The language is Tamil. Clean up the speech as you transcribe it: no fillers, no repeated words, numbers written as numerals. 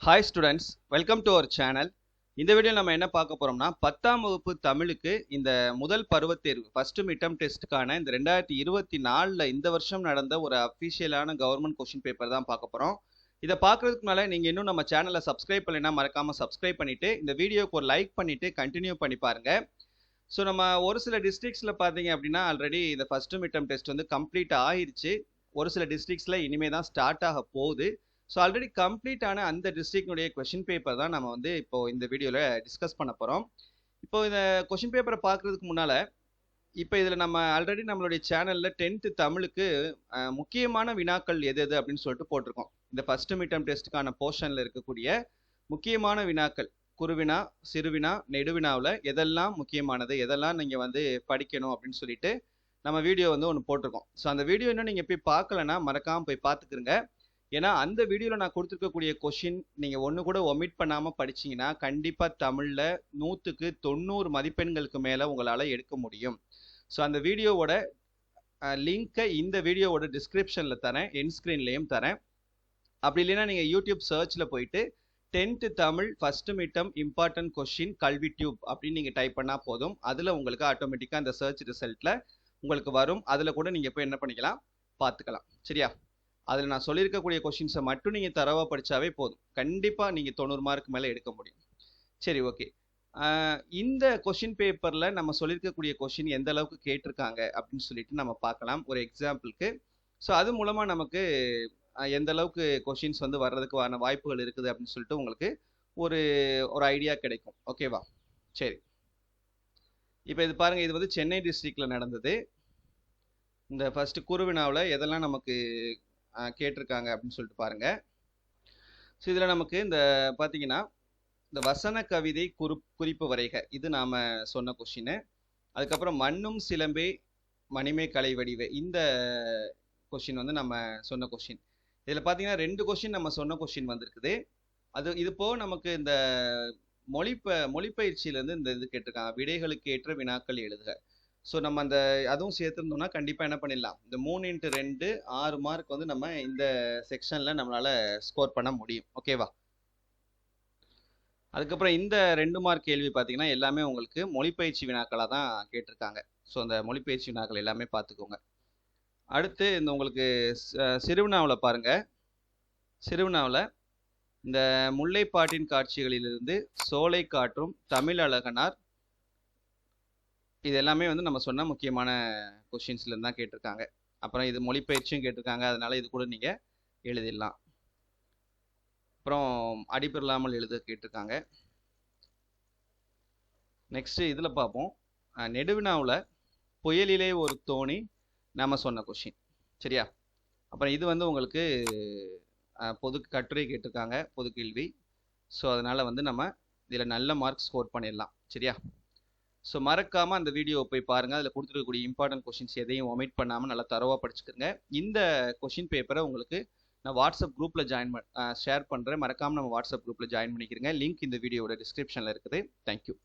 Hi students, welcome to our channel. இந்த வீடியோ நம்ம என்ன பார்க்க போகிறோம்னா 10ஆம் வகுப்பு தமிழுக்கு இந்த முதல் பருவத் தேர்வு ஃபர்ஸ்ட் மிட்டம் டெஸ்ட்டுக்கான இந்த 2024 இந்த வருஷம் நடந்த ஒரு அஃபிஷியலான கவர்மெண்ட் கொஷின் பேப்பர் தான் பார்க்க போகிறோம். இதை பார்க்குறதுக்கு மேலே நீங்கள் இன்னும் நம்ம சேனலை சப்ஸ்கிரைப் பண்ணலைன்னா மறக்காமல் சப்ஸ்கிரைப் பண்ணிவிட்டு இந்த வீடியோக்கு ஒரு லைக் பண்ணிவிட்டு கண்டினியூ பண்ணி பாருங்கள். ஸோ நம்ம ஒரு சில டிஸ்ட்ரிக்ஸில் பார்த்தீங்க அப்படின்னா ஆல்ரெடி இந்த ஃபர்ஸ்ட் மிட்டம் டெஸ்ட் வந்து கம்ப்ளீட் ஆகிருச்சு. ஒரு சில டிஸ்ட்ரிக்ஸில் இனிமேல் தான் ஸ்டார்ட் ஆக போகுது. ஸோ ஆல்ரெடி கம்ப்ளீட் ஆன அந்த டிஸ்ட்ரிக்னுடைய கொஷின் பேப்பர் தான் நம்ம வந்து இப்போ இந்த வீடியோவில் டிஸ்கஸ் பண்ண போகிறோம். இப்போ இந்த கொஷின் பேப்பரை பார்க்குறதுக்கு முன்னால் இப்போ இதில் நம்ம ஆல்ரெடி நம்மளுடைய சேனலில் 10th தமிழுக்கு முக்கியமான வினாக்கள் எது எது அப்படின்னு சொல்லிட்டு போட்டிருக்கோம். இந்த ஃபர்ஸ்ட் மிட்டம் டெஸ்ட்டுக்கான போர்ஷனில் இருக்கக்கூடிய முக்கியமான வினாக்கள் குறுவினா, சிறுவினா, நெடுவினாவில் எதெல்லாம் முக்கியமானது, எதெல்லாம் நீங்கள் வந்து படிக்கணும் அப்படின்னு சொல்லிட்டு நம்ம வீடியோ வந்து ஒன்று போட்டிருக்கோம். ஸோ அந்த வீடியோ இன்னும் நீங்கள் போய் பார்க்கலன்னா மறக்காமல் போய் பார்த்துக்குருங்க. ஏன்னா அந்த வீடியோவில் நான் கொடுத்துருக்கக்கூடிய கொஷின் நீங்கள் ஒன்று கூட ஒமிட் பண்ணாமல் படிச்சிங்கன்னா கண்டிப்பாக தமிழில் 100க்கு 90 மதிப்பெண்களுக்கு மேலே உங்களால் எடுக்க முடியும். ஸோ அந்த வீடியோவோட லிங்க்கை இந்த வீடியோவோட டிஸ்கிரிப்ஷனில் தரேன், என் ஸ்க்ரீன்லேயும் தரேன். அப்படி இல்லைன்னா நீங்கள் யூடியூப் சர்ச்சில் போயிட்டு 10th Tamil first midterm important question கல்வி டியூப் அப்படின்னு நீங்கள் டைப் பண்ணால் போதும். அதில் உங்களுக்கு ஆட்டோமேட்டிக்காக அந்த சர்ச் ரிசல்ட்டில் உங்களுக்கு வரும். அதில் கூட நீங்கள் போய் என்ன பண்ணிக்கலாம், பார்த்துக்கலாம். சரியா? அதில் நான் சொல்லியிருக்கக்கூடிய கொஷின்ஸை மட்டும் நீங்கள் தரவாக படித்தாவே போதும். கண்டிப்பாக நீங்கள் 90 மார்க் மேலே எடுக்க முடியும். சரி, ஓகே. இந்த கொஷின் பேப்பரில் நம்ம சொல்லியிருக்கக்கூடிய கொஷின் எந்த அளவுக்கு கேட்டிருக்காங்க அப்படின்னு சொல்லிட்டு நம்ம பார்க்கலாம் ஒரு எக்ஸாம்பிளுக்கு. ஸோ அது மூலமாக நமக்கு எந்த அளவுக்கு கொஷின்ஸ் வந்து வர்றதுக்கான வாய்ப்புகள் இருக்குது அப்படின்னு சொல்லிட்டு உங்களுக்கு ஒரு ஐடியா கிடைக்கும். ஓகேவா? சரி, இப்போ இது பாருங்கள். இது வந்து சென்னை டிஸ்ட்ரிக்டில் நடந்தது. இந்த ஃபர்ஸ்ட் குறுவினாவில் எதெல்லாம் நமக்கு கேட்டிருக்காங்க அப்படின்னு சொல்லிட்டு பாருங்க. ஸோ இதில் நமக்கு இந்த பார்த்தீங்கன்னா இந்த வசன கவிதை குறிப்பு வரைக, இது நாம் சொன்ன கொஷின். அதுக்கப்புறம் மண்ணும் சிலம்பே மணிமே கலை வடிவே, இந்த கொஷின் வந்து நம்ம சொன்ன கொஷின். இதில் பார்த்தீங்கன்னா 2 கொஷின் நம்ம சொன்ன கொஷின் வந்திருக்குது. இது போக நமக்கு இந்த மொழிப்பயிற்சியிலேருந்து இந்த இது கேட்டிருக்காங்க, விடைகளுக்கு ஏற்ற வினாக்கள் எழுதுக. ஸோ நம்ம அந்த அதுவும் சேர்த்துருந்தோம்னா கண்டிப்பாக என்ன பண்ணிடலாம், இந்த 3x2 6 மார்க் வந்து நம்ம இந்த செக்ஷனில் நம்மளால் ஸ்கோர் பண்ண முடியும். ஓகேவா? அதுக்கப்புறம் இந்த 2 மார்க் கேள்வி பார்த்தீங்கன்னா எல்லாமே உங்களுக்கு மொழிப்பயிற்சி வினாக்களாக தான் கேட்டிருக்காங்க. ஸோ அந்த மொழிப்பயிற்சி வினாக்கள் எல்லாமே பார்த்துக்கோங்க. அடுத்து இந்த உங்களுக்கு சிறுவினாவில் பாருங்கள். சிறுவினாவில் இந்த முல்லைப்பாட்டின் காட்சிகளிலிருந்து சோலை காற்றும் தமிழ் அழகனார், இது எல்லாமே வந்து நம்ம சொன்ன முக்கியமான கொஷின்ஸ்லேருந்து தான் கேட்டிருக்காங்க. அப்புறம் இது மொழிப்பயிற்சியும் கேட்டிருக்காங்க, அதனால இது கூட நீங்கள் எழுதிடலாம். அப்புறம் அடிப்பெறலாமல் எழுத கேட்டிருக்காங்க. நெக்ஸ்ட் இதில் பார்ப்போம். நெடுவினாவில் புயலிலே ஒரு தோணி நம்ம சொன்ன கொஷின். சரியா? அப்புறம் இது வந்து உங்களுக்கு பொது கட்டுரை கேட்டிருக்காங்க, பொது கேள்வி. ஸோ அதனால் வந்து நம்ம இதில் நல்ல மார்க் ஸ்கோர் பண்ணிடலாம். சரியா? ஸோ மறக்காமல் அந்த வீடியோவை போய் பாருங்கள். அதில் கொடுத்துருக்கக்கூடிய இம்பார்ட்டன்ட் கொஷின்ஸ் எதையும் ஒமிட் பண்ணாமல் நல்லா தரவாக படிச்சுக்கோங்க. இந்த கொஷின் பேப்பரை உங்களுக்கு நான் வாட்ஸ்அப் குரூப்பில் ஷேர் பண்ணுறேன். மறக்காமல் நம்ம வாட்ஸ்அப் குரூப்பில் ஜாயின் பண்ணிக்கிறேங்க. லிங்க் இந்த வீடியோவோட டிஸ்கிரிப்ஷனில் இருக்குது. தேங்க்யூ.